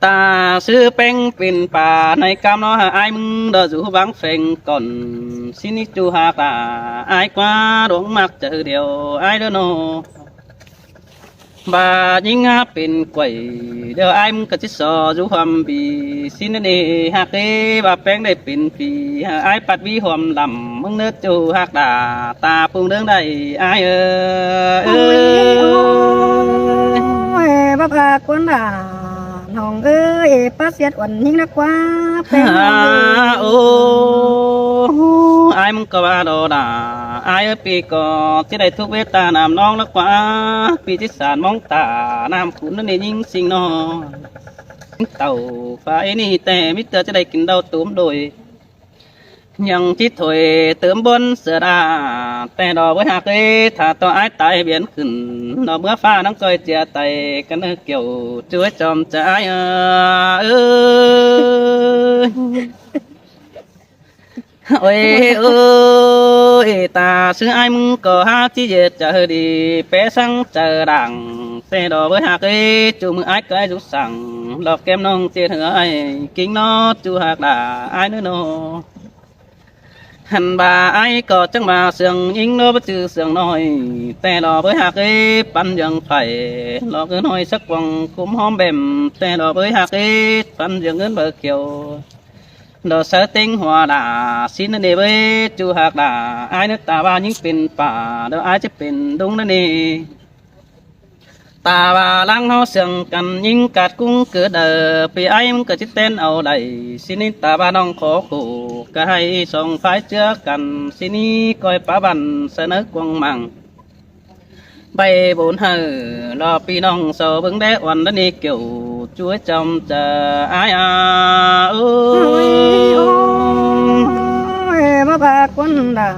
ตาซื้อแป้งเป็นป่าในกำน้อไอ้มึงเดออยู่บังเฟงก่อนสินิจูหาตาไอ้กว่าดวงมักเจอเดียวไอ้เดอโนบายิงหาเป็นกวยเดี๋ยวไอ้มึงก็จะสออยู่ความบีสินนี่หักเอบาแป้งได้เป็นปีไอ้ปัดวิหอมลำมึงเนื้อจูหักตาตาปุงเรื่องได้ไอ้โอ้ยโอ้ยบ้าพากวนด่าน้องเอ้ยป้าเสียดวันยิ่งนักกว่าเป็นโอ้ไอ้มึงก็ว่าโดดาไอ้ปีก็จะได้ทุกเวทานามน้องนักกว่าปีที่สานมองตานามคุณนั่นเองยิ่งสิ่งน้องเต่าไฟนี่แต่มิเตอร์จะได้กินเดาตุ้มโดยยังจิตถอยเติมบนเสือดาแต่ดอกไว้หักถ้าต่อไอ้ตายเบียนขึ้นดอกเมื่อฟ้าน้องจอยเจียไตกันเนื้อเกี่ยวช่วยจอมใจเอ้ยโอ้ยเอ้ยตาซื้อไอ้มึงก็หาที่เย็ดเจอดีเป๊ะสังเจอดังแต่ดอกไว้หักจูมือไอ้ก็ไอ้จุสั่งดอกแก้มน้องเจียเถื่อไอ้กิ้งนอจูหักด่าไอ้เนื้อโนหันบ่าไอ้ก็จังมาเสียงยิงโนบจือเสียงน้อยแต่ดอกไว้หักปันยังไฟหลอกเงินน้อยสักวังคุ้มหอมแบมแต่ดอกไว้หักปันยังเงินเบอร์เขียวดอกเสือติงหัวด่าสินนั่นเองเว้ยจูหักด่าไอ้นึกตาบ้านยิ่งเป็นป่าเดี๋ยวไอ้จะเป็นดงนั่นเองตาบาลังเฮาเสียงกันยิงกัดกุ้งเกิดปีไอ้มึงก็จิตเต้นเอาได้สินี้ตาบาน้องขอขู่ก็ให้ส่งไฟเจือกันสินี้ก้อยป้าบันเสนอกวงมังใบบุญเฮอรอปีน้องโซเบิ่งได้วันนี้เกี่ยวช่วยจอมจะไอ้โอ้ยโอ้ยบ้าพากวนด่า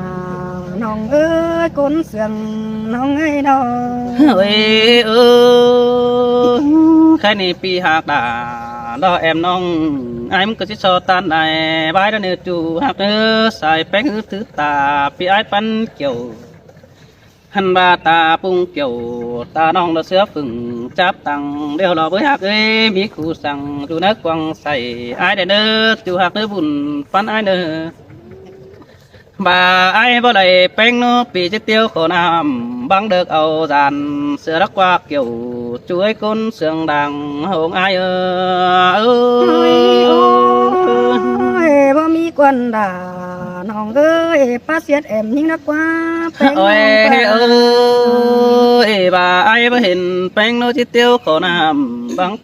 น้องเอ้ยคนเสียงน้องเอ้ยน้องเอ้ยใครนี่ปีหักด่ารอแอมน้องไอ้มึงก็จะโซตันได้บายแล้วเนื้อจูหักเนื้อใส่แป้งถือตาปีไอ้ปันเกี่ยวหันบาตาปุงเกี่ยวตาน้องเราเสือฝึ่งจับตังเดี๋ยวเราไปหักมีคู่สั่งดูนักกวางใส่ไอ้เด้อจูหักเนื้อบุญปันไอ้เด้อบาไอ้บ่ได้แป้งโนปีจะเตียวขอน้ำบังเด็กเอาจานเสือรักว่าเกี่ยวช่วยคนเสียงดังหงไอ้โอ้ยโอ้ยบ่มีกวนด่าน้องเอ้ยป้าเสียดแอมยิ่งนักกว่าเป็นโอ้ยบาไอ้บ่เห็นแป้งโนจะเตียวขอน้ำบัง